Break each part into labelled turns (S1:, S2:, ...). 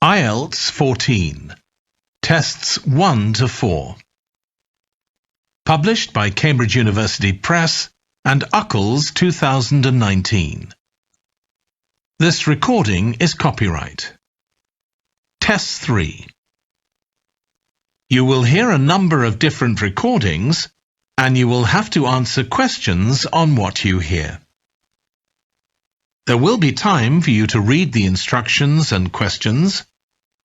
S1: IELTS 14, Tests 1 to 4. Published by Cambridge University Press and UCLES 2019. This recording is copyright. Test 3. You will hear a number of different recordings and you will have to answer questions on what you hear. There will be time for you to read the instructions and questions,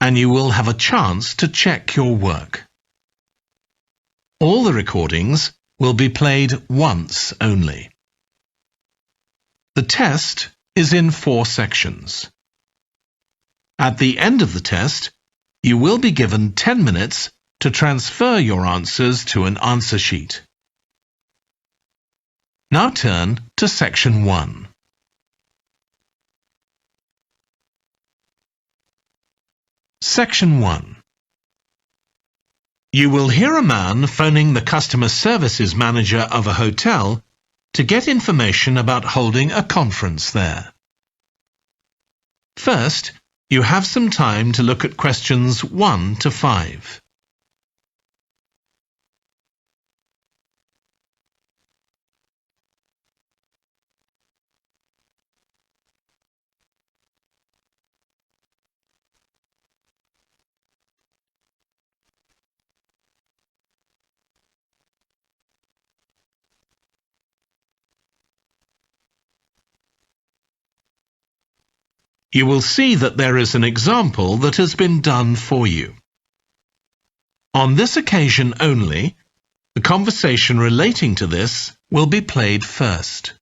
S1: and you will have a chance to check your work. All the recordings will be played once only. The test is in 4 sections. At the end of the test, you will be given 10 minutes to transfer your answers to an answer sheet. Now turn to Section 1. Section 1. You will hear a man phoning the customer services manager of a hotel to get information about holding a conference there. First, you have some time to look at questions 1 to 5. You will see that there is an example that has been done for you. On this occasion only, the conversation relating to this will be played first.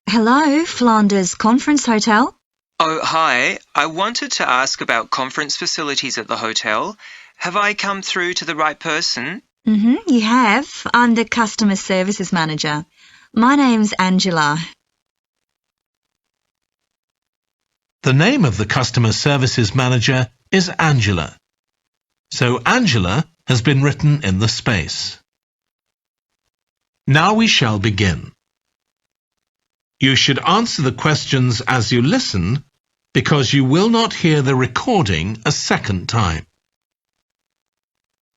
S2: Hello, Flanders Conference Hotel.
S3: Oh, hi. I wanted to ask about conference facilities at the hotel. Have I come through to the right person?
S2: You have. I'm the customer services manager. My name's Angela.
S1: The name of the customer services manager is Angela. So Angela has been written in the space. Now we shall begin. You should answer the questions as you listen because you will not hear the recording a second time.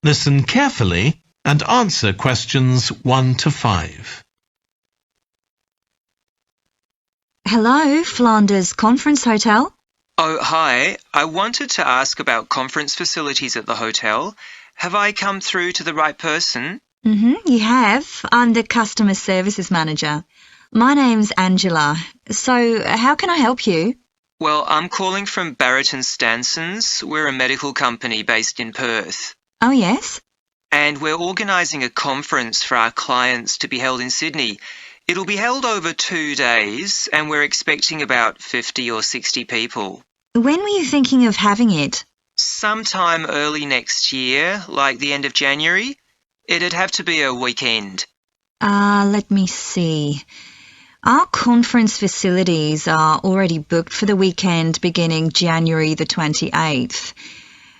S1: Listen carefully and answer questions 1 to 5.
S2: Hello, Flanders Conference Hotel.
S3: Oh, hi. I wanted to ask about conference facilities at the hotel. Have I come through to the right person?
S2: You have. I'm the customer services manager. My name's Angela. So, how can I help you?
S3: Well, I'm calling from Barrett & Stanson's. We're a medical company based in Perth.
S2: Oh, yes?
S3: And we're organising a conference for our clients to be held in Sydney. It'll be held over 2 days, and we're expecting about 50 or 60 people.
S2: When were you thinking of having it?
S3: Sometime early next year, like the end of January. It'd have to be a weekend.
S2: Let me see. Our conference facilities are already booked for the weekend beginning January the 28th.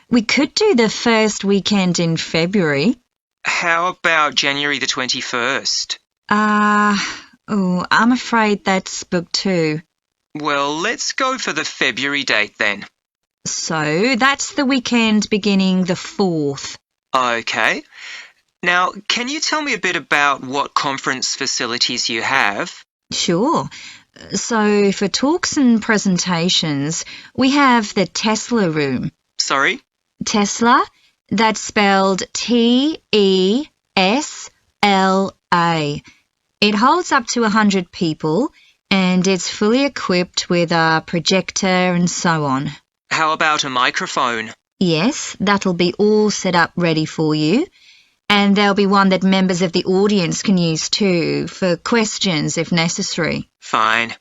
S2: We could do the first weekend in February.
S3: How about January the 21st?
S2: I'm afraid that's booked too.
S3: Well, let's go for the February date then.
S2: So, that's the weekend beginning the 4th.
S3: Okay. Now, can you tell me a bit about what conference facilities you have?
S2: Sure. So, for talks and presentations, we have the Tesla room.
S3: Sorry?
S2: Tesla, that's spelled T-E-S-L-A. It holds up to 100 people and it's fully equipped with a projector and so on.
S3: How about a microphone?
S2: Yes, that'll be all set up ready for you. And there'll be one that members of the audience can use too, for questions if necessary.
S3: Fine.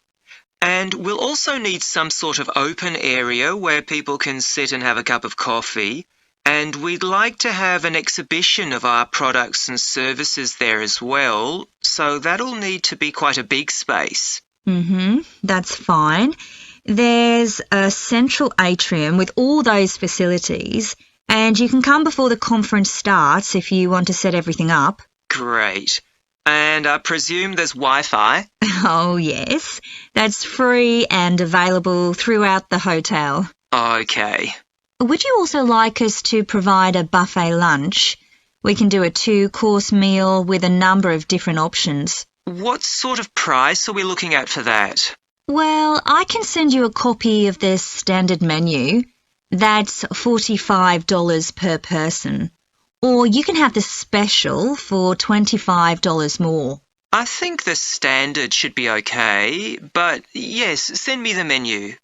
S3: And we'll also need some sort of open area where people can sit and have a cup of coffee. And we'd like to have an exhibition of our products and services there as well, so that'll need to be quite a big space.
S2: That's fine. There's a central atrium with all those facilities, and you can come before the conference starts if you want to set everything up.
S3: Great. And I presume there's Wi-Fi?
S2: Oh, yes. That's free and available throughout the hotel.
S3: Okay.
S2: Would you also like us to provide a buffet lunch? We can do a 2-course meal with a number of different options.
S3: What sort of price are we looking at for that?
S2: Well, I can send you a copy of the standard menu. That's $45 per person. Or you can have the special for $25 more.
S3: I think the standard should be okay, but yes, send me the menu.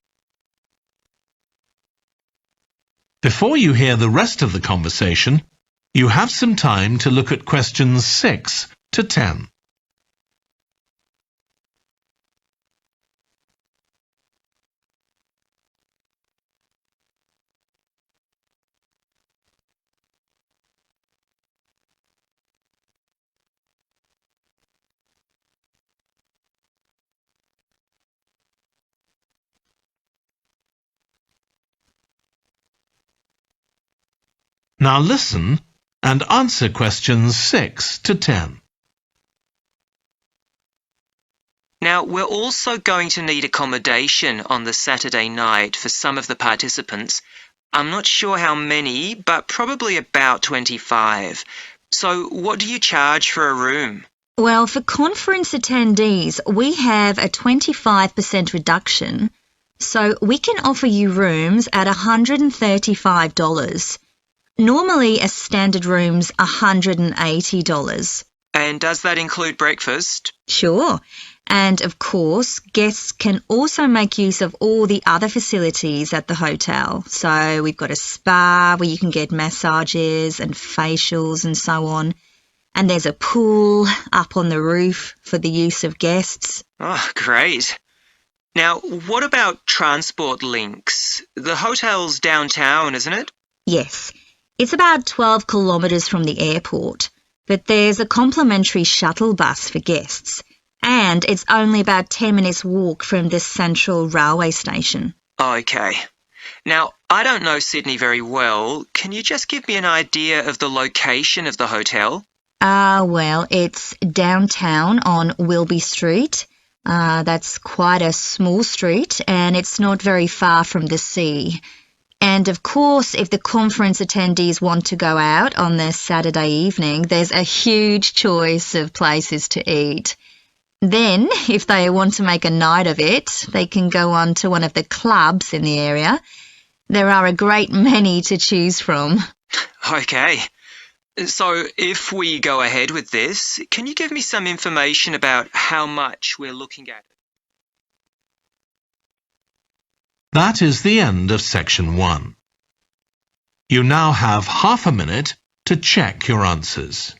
S1: Before you hear the rest of the conversation, you have some time to look at questions 6 to 10. Now listen and answer questions 6 to 10.
S3: Now, we're also going to need accommodation on the Saturday night for some of the participants. I'm not sure how many, but probably about 25. So what do you charge for a room?
S2: Well, for conference attendees, we have a 25% reduction, so we can offer you rooms at $135. Normally, a standard room's $180.
S3: And does that include breakfast?
S2: Sure. And of course, guests can also make use of all the other facilities at the hotel. So we've got a spa where you can get massages and facials and so on. And there's a pool up on the roof for the use of guests.
S3: Oh, great. Now, what about transport links? The hotel's downtown, isn't it?
S2: Yes, it's about 12 kilometres from the airport, but there's a complimentary shuttle bus for guests, and it's only about 10 minutes walk from the central railway station.
S3: Okay. Now, I don't know Sydney very well. Can you just give me an idea of the location of the hotel?
S2: Well, it's downtown on Wilby Street. That's quite a small street, and it's not very far from the sea. And of course, if the conference attendees want to go out on the Saturday evening, there's a huge choice of places to eat. Then, if they want to make a night of it, they can go on to one of the clubs in the area. There are a great many to choose from.
S3: Okay. So, if we go ahead with this, can you give me some information about how much we're looking at?
S1: That is the end of section 1. You now have half a minute to check your answers.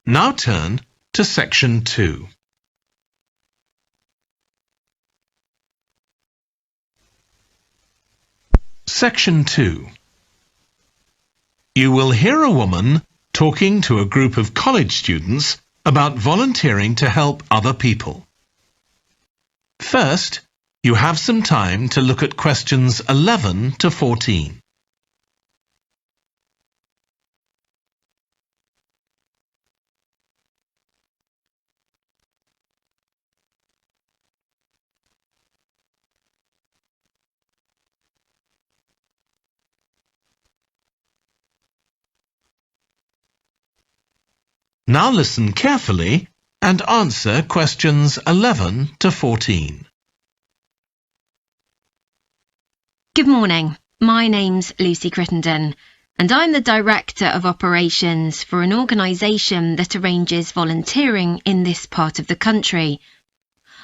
S1: Now turn to section 2. Section 2. You will hear a woman talking to a group of college students about volunteering to help other people. First, you have some time to look at questions 11 to 14. Now listen carefully and answer questions 11 to 14.
S4: Good morning. My name's Lucy Crittenden, and I'm the Director of Operations for an organisation that arranges volunteering in this part of the country.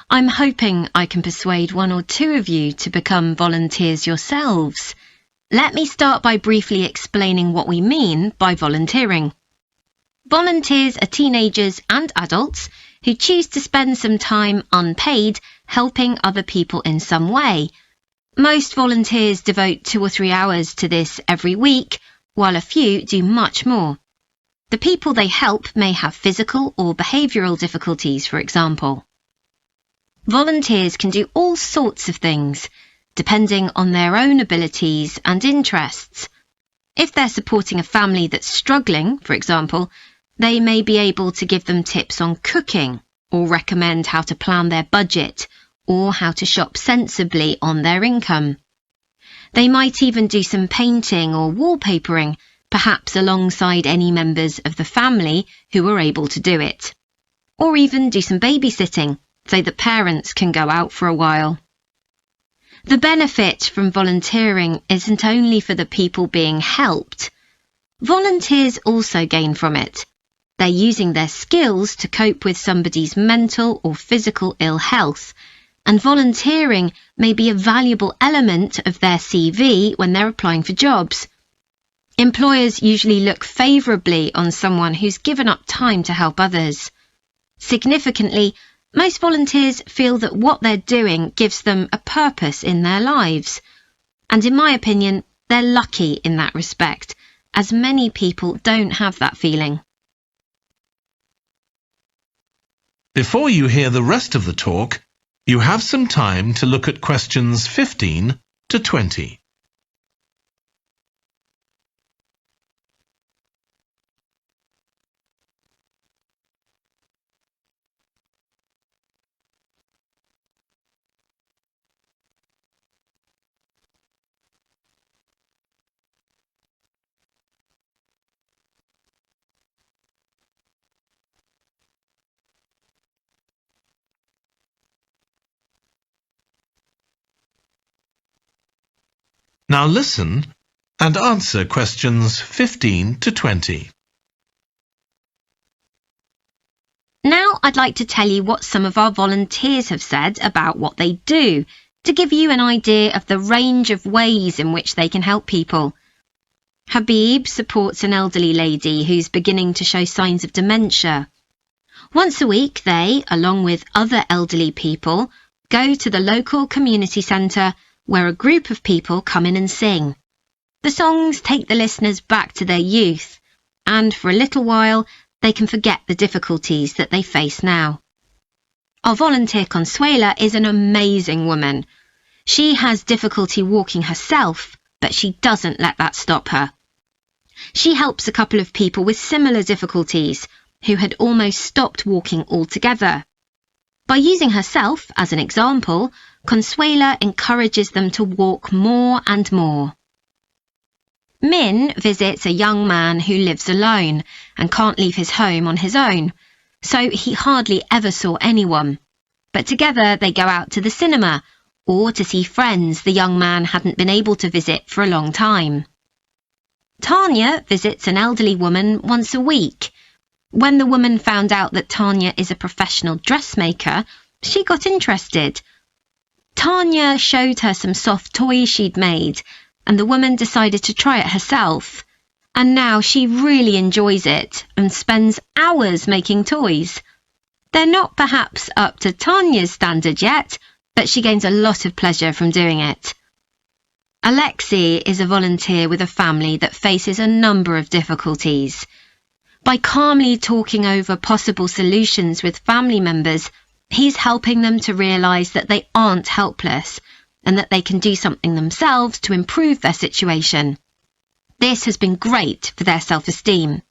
S4: I'm hoping I can persuade 1 or 2 of you to become volunteers yourselves. Let me start by briefly explaining what we mean by volunteering. Volunteers are teenagers and adults who choose to spend some time unpaid helping other people in some way. Most volunteers devote 2 or 3 hours to this every week, while a few do much more. The people they help may have physical or behavioural difficulties, for example. Volunteers can do all sorts of things, depending on their own abilities and interests. If they're supporting a family that's struggling, for example, they may be able to give them tips on cooking, or recommend how to plan their budget, or how to shop sensibly on their income. They might even do some painting or wallpapering, perhaps alongside any members of the family who are able to do it. Or even do some babysitting, so that parents can go out for a while. The benefit from volunteering isn't only for the people being helped. Volunteers also gain from it. They're using their skills to cope with somebody's mental or physical ill health, and volunteering may be a valuable element of their CV when they're applying for jobs. Employers usually look favourably on someone who's given up time to help others. Significantly, most volunteers feel that what they're doing gives them a purpose in their lives. And in my opinion, they're lucky in that respect, as many people don't have that feeling.
S1: Before you hear the rest of the talk, you have some time to look at questions 15 to 20. Now listen and answer questions 15 to 20.
S4: Now I'd like to tell you what some of our volunteers have said about what they do, to give you an idea of the range of ways in which they can help people. Habib supports an elderly lady who's beginning to show signs of dementia. Once a week they, along with other elderly people, go to the local community centre where a group of people come in and sing. The songs take the listeners back to their youth, and for a little while they can forget the difficulties that they face now. Our volunteer Consuela is an amazing woman. She has difficulty walking herself, but she doesn't let that stop her. She helps a couple of people with similar difficulties who had almost stopped walking altogether. By using herself as an example, Consuela encourages them to walk more and more. Min visits a young man who lives alone and can't leave his home on his own, so he hardly ever saw anyone. But together they go out to the cinema or to see friends the young man hadn't been able to visit for a long time. Tanya visits an elderly woman once a week. When the woman found out that Tanya is a professional dressmaker, she got interested. Tanya showed her some soft toys she'd made, and the woman decided to try it herself. And now she really enjoys it and spends hours making toys. They're not perhaps up to Tanya's standard yet, but she gains a lot of pleasure from doing it. Alexei is a volunteer with a family that faces a number of difficulties. By calmly talking over possible solutions with family members, he's helping them to realise that they aren't helpless and that they can do something themselves to improve their situation. This has been great for their self-esteem.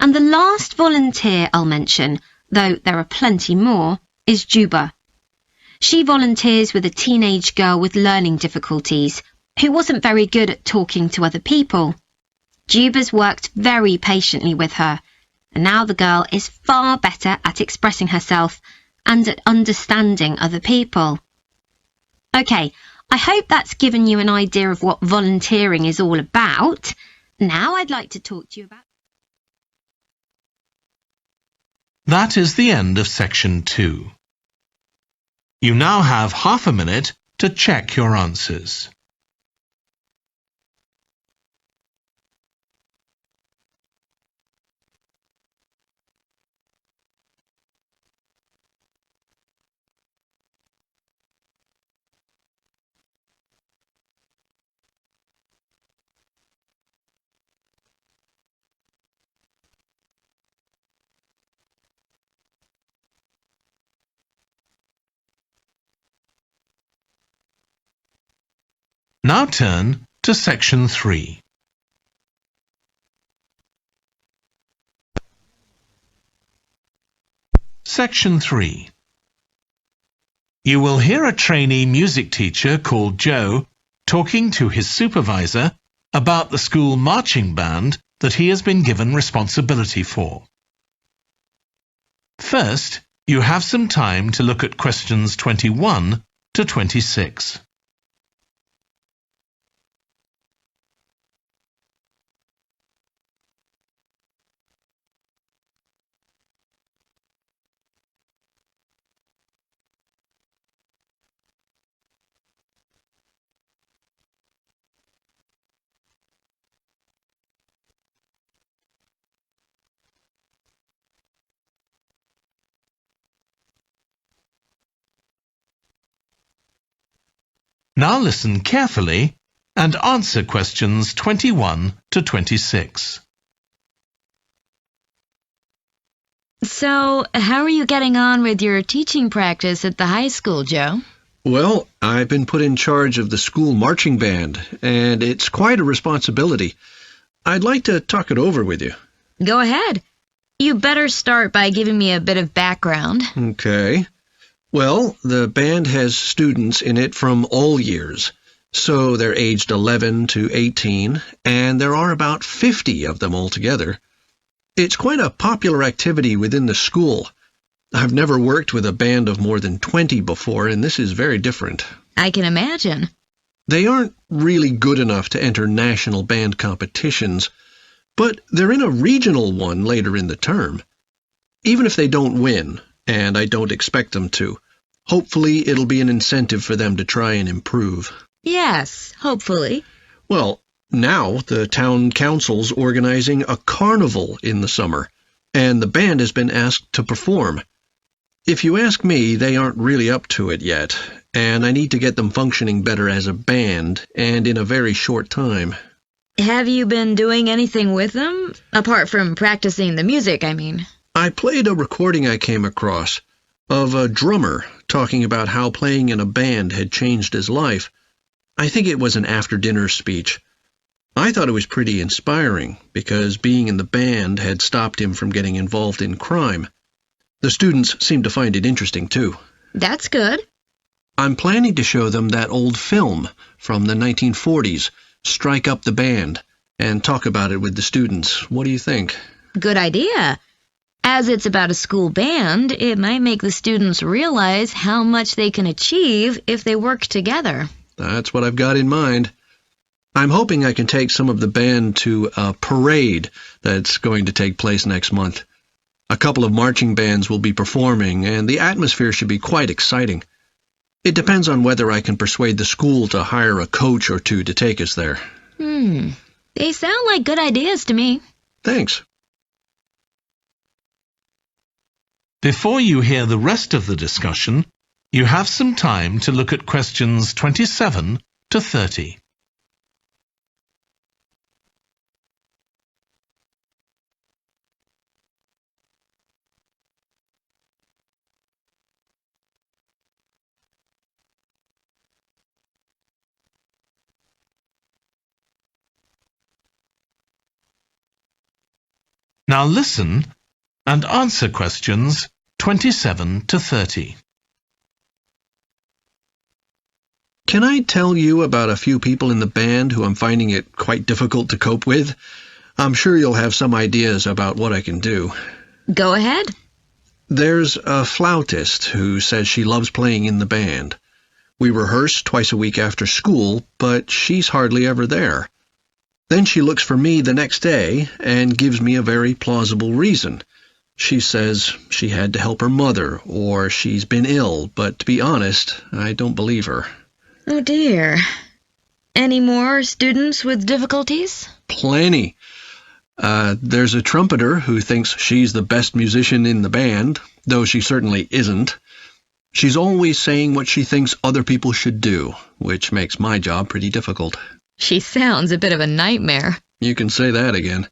S4: And the last volunteer I'll mention, though there are plenty more, is Juba. She volunteers with a teenage girl with learning difficulties who wasn't very good at talking to other people. Juba's worked very patiently with her, and now the girl is far better at expressing herself and at understanding other people. OK, I hope that's given you an idea of what volunteering is all about. Now I'd like to talk to you about...
S1: That is the end of section 2. You now have half a minute to check your answers. Now turn to Section 3. Section 3. You will hear a trainee music teacher called Joe talking to his supervisor about the school marching band that he has been given responsibility for. First, you have some time to look at questions 21 to 26. Now listen carefully and answer questions 21 to 26.
S2: So, how are you getting on with your teaching practice at the high school, Joe?
S5: Well, I've been put in charge of the school marching band, and it's quite a responsibility. I'd like to talk it over with you.
S2: Go ahead. You better start by giving me a bit of background.
S5: Okay. Well, the band has students in it from all years, so they're aged 11 to 18, and there are about 50 of them altogether. It's quite a popular activity within the school. I've never worked with a band of more than 20 before, and this is very different.
S2: I can imagine.
S5: They aren't really good enough to enter national band competitions, but they're in a regional one later in the term. Even if they don't win, and I don't expect them to, hopefully it'll be an incentive for them to try and improve.
S2: Yes, hopefully.
S5: Well, now the town council's organizing a carnival in the summer, and the band has been asked to perform. If you ask me, they aren't really up to it yet, and I need to get them functioning better as a band, and in a very short time.
S2: Have you been doing anything with them? Apart from practicing the music, I mean.
S5: I played a recording I came across of a drummer talking about how playing in a band had changed his life. I think it was an after-dinner speech. I thought it was pretty inspiring because being in the band had stopped him from getting involved in crime. The students seemed to find it interesting, too.
S2: That's good.
S5: I'm planning to show them that old film from the 1940s, Strike Up the Band, and talk about it with the students. What do you think?
S2: Good idea. As it's about a school band, it might make the students realize how much they can achieve if they work together.
S5: That's what I've got in mind. I'm hoping I can take some of the band to a parade that's going to take place next month. A couple of marching bands will be performing, and the atmosphere should be quite exciting. It depends on whether I can persuade the school to hire a coach or two to take us there.
S2: They sound like good ideas to me.
S5: Thanks.
S1: Before you hear the rest of the discussion, you have some time to look at questions 27 to 30. Now listen and answer questions 27 to 30.
S5: Can I tell you about a few people in the band who I'm finding it quite difficult to cope with? I'm sure you'll have some ideas about what I can do.
S2: Go ahead.
S5: There's a flautist who says she loves playing in the band. We rehearse twice a week after school, but she's hardly ever there. Then she looks for me the next day and gives me a very plausible reason. She says she had to help her mother, or she's been ill, but to be honest, I don't believe her.
S2: Oh dear. Any more students with difficulties?
S5: Plenty. There's a trumpeter who thinks she's the best musician in the band, though she certainly isn't. She's always saying what she thinks other people should do, which makes my job pretty difficult.
S2: She sounds a bit of a nightmare.
S5: You can say that again.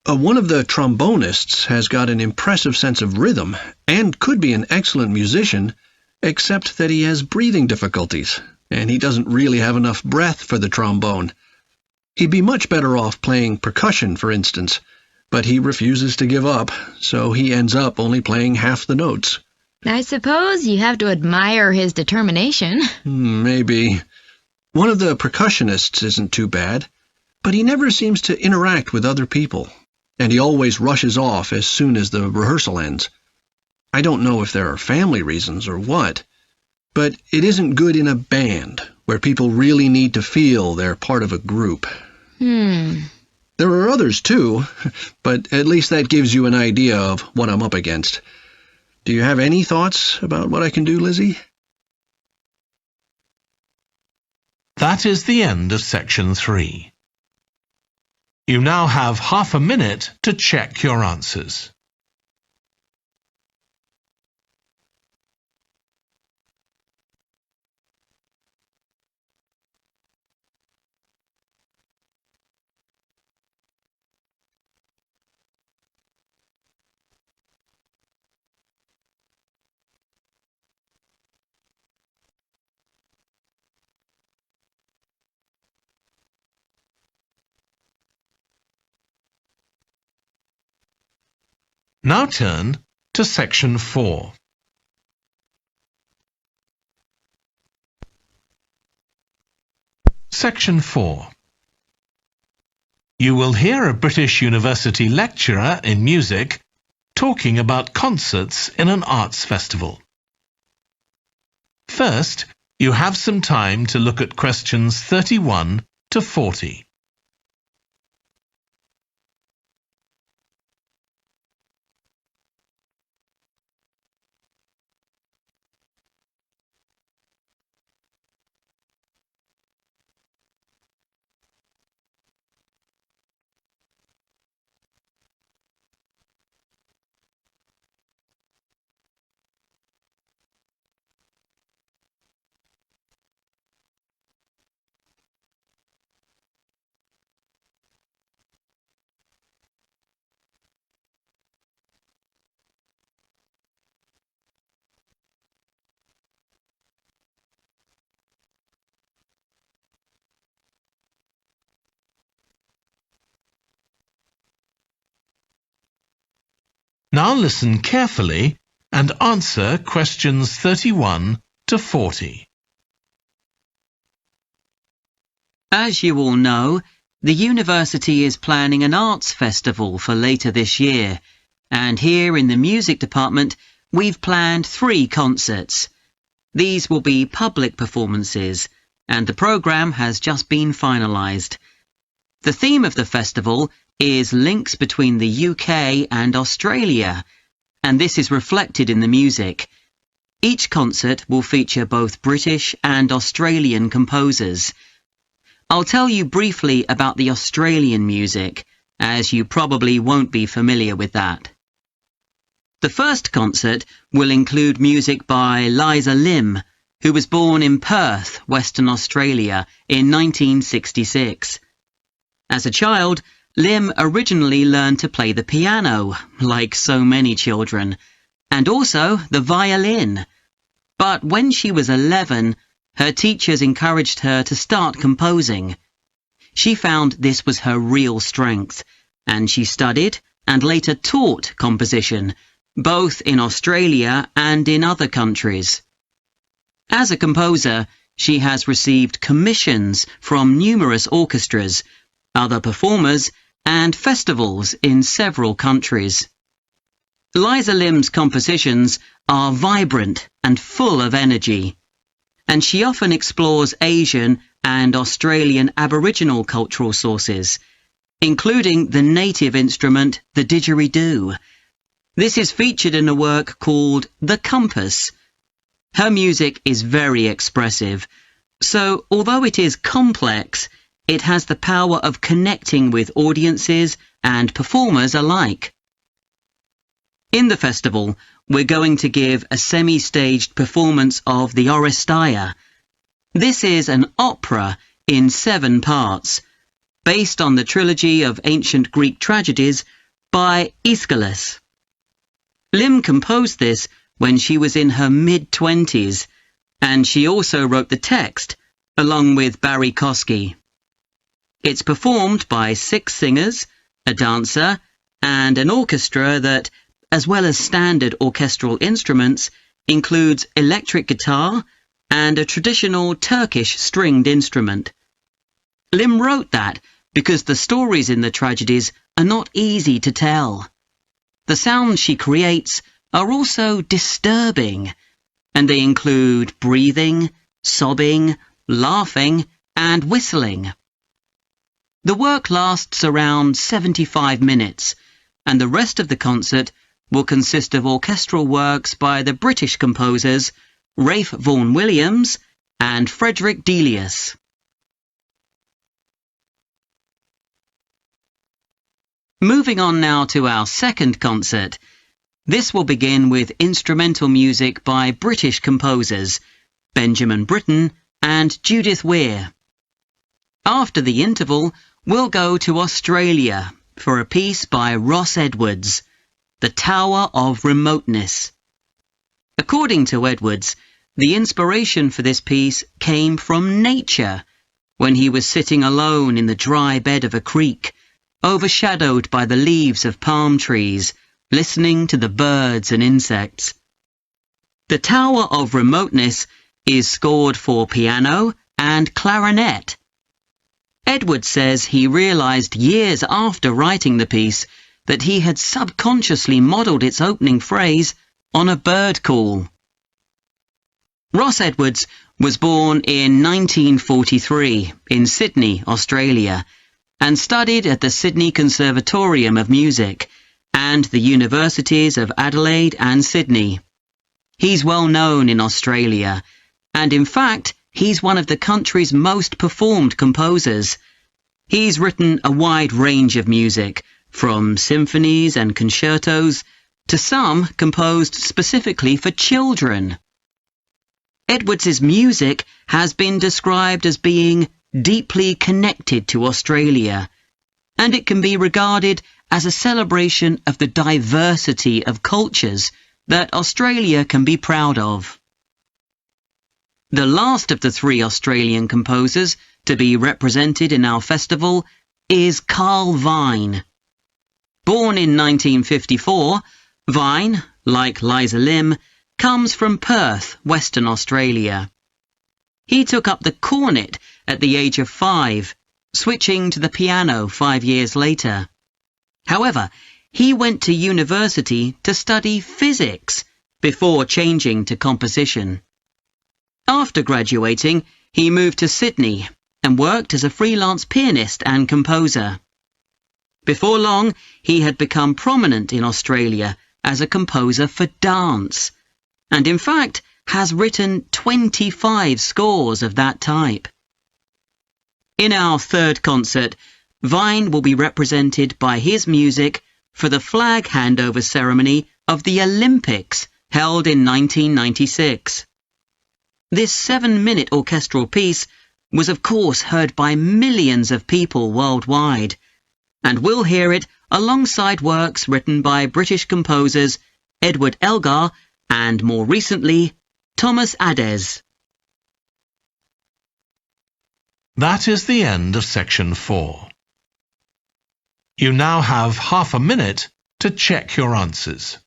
S5: One of the trombonists has got an impressive sense of rhythm and could be an excellent musician, except that he has breathing difficulties. and he doesn't really have enough breath for the trombone. He'd be much better off playing percussion, for instance, but he refuses to give up, so he ends up only playing half the notes.
S6: I suppose you have to admire his determination.
S5: Maybe. One of the percussionists isn't too bad, but he never seems to interact with other people, and he always rushes off as soon as the rehearsal ends. I don't know if there are family reasons or what, but it isn't good in a band, where people really need to feel they're part of a group. There are others too, but at least that gives you an idea of what I'm up against. Do you have any thoughts about what I can do, Lizzie?
S1: That is the end of section 3. You now have half a minute to check your answers. Now turn to section 4. Section 4. You will hear a British university lecturer in music talking about concerts in an arts festival. First, you have some time to look at questions 31 to 40. Now listen carefully and answer questions 31 to 40.
S7: As you all know, the university is planning an arts festival for later this year, and here in the music department we've planned 3 concerts. These will be public performances, and the programme has just been finalised. The theme of the festival is links between the UK and Australia, and this is reflected in the music. Each concert will feature both British and Australian composers. I'll tell you briefly about the Australian music, as you probably won't be familiar with that. The first concert will include music by Liza Lim, who was born in Perth, Western Australia, in 1966. As a child, Lim originally learned to play the piano, like so many children, and also the violin. But when she was 11, her teachers encouraged her to start composing. She found this was her real strength, and she studied and later taught composition, both in Australia and in other countries. As a composer, she has received commissions from numerous orchestras, other performers, and festivals in several countries. Liza Lim's compositions are vibrant and full of energy, and she often explores Asian and Australian Aboriginal cultural sources, including the native instrument, the didgeridoo. This is featured in a work called The Compass. Her music is very expressive, so although it is complex, it has the power of connecting with audiences and performers alike. In the festival, we're going to give a semi-staged performance of the Oresteia. This is an opera in 7 parts, based on the trilogy of ancient Greek tragedies by Aeschylus. Lim composed this when she was in her mid-20s, and she also wrote the text, along with Barry Kosky. It's performed by 6 singers, a dancer, and an orchestra that, as well as standard orchestral instruments, includes electric guitar and a traditional Turkish stringed instrument. Lim wrote that because the stories in the tragedies are not easy to tell. The sounds she creates are also disturbing, and they include breathing, sobbing, laughing, and whistling. The work lasts around 75 minutes, and the rest of the concert will consist of orchestral works by the British composers Ralph Vaughan Williams and Frederick Delius. Moving on now to our second concert. This will begin with instrumental music by British composers Benjamin Britten and Judith Weir. After the interval, we'll go to Australia for a piece by Ross Edwards, The Tower of Remoteness. According to Edwards, the inspiration for this piece came from nature, when he was sitting alone in the dry bed of a creek, overshadowed by the leaves of palm trees, listening to the birds and insects. The Tower of Remoteness is scored for piano and clarinet. Edwards says he realized years after writing the piece that he had subconsciously modelled its opening phrase on a bird call. Ross Edwards was born in 1943 in Sydney, Australia, and studied at the Sydney Conservatorium of Music and the Universities of Adelaide and Sydney. He's well known in Australia, and in fact, he's one of the country's most performed composers. He's written a wide range of music, from symphonies and concertos to some composed specifically for children. Edwards's music has been described as being deeply connected to Australia, and it can be regarded as a celebration of the diversity of cultures that Australia can be proud of. The last of the 3 Australian composers to be represented in our festival is Carl Vine. Born in 1954, Vine, like Liza Lim, comes from Perth, Western Australia. He took up the cornet at the age of 5, switching to the piano 5 years later. However, he went to university to study physics before changing to composition. After graduating, he moved to Sydney and worked as a freelance pianist and composer. Before long, he had become prominent in Australia as a composer for dance, and in fact has written 25 scores of that type. In our third concert, Vine will be represented by his music for the flag handover ceremony of the Olympics held in 1996. This 7-minute orchestral piece was of course heard by millions of people worldwide, and we'll hear it alongside works written by British composers Edward Elgar and, more recently, Thomas Adès.
S1: That is the end of section 4. You now have half a minute to check your answers.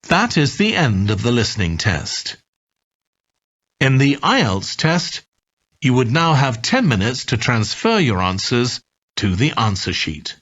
S1: That is the end of the listening test. In the IELTS test, you would now have 10 minutes to transfer your answers to the answer sheet.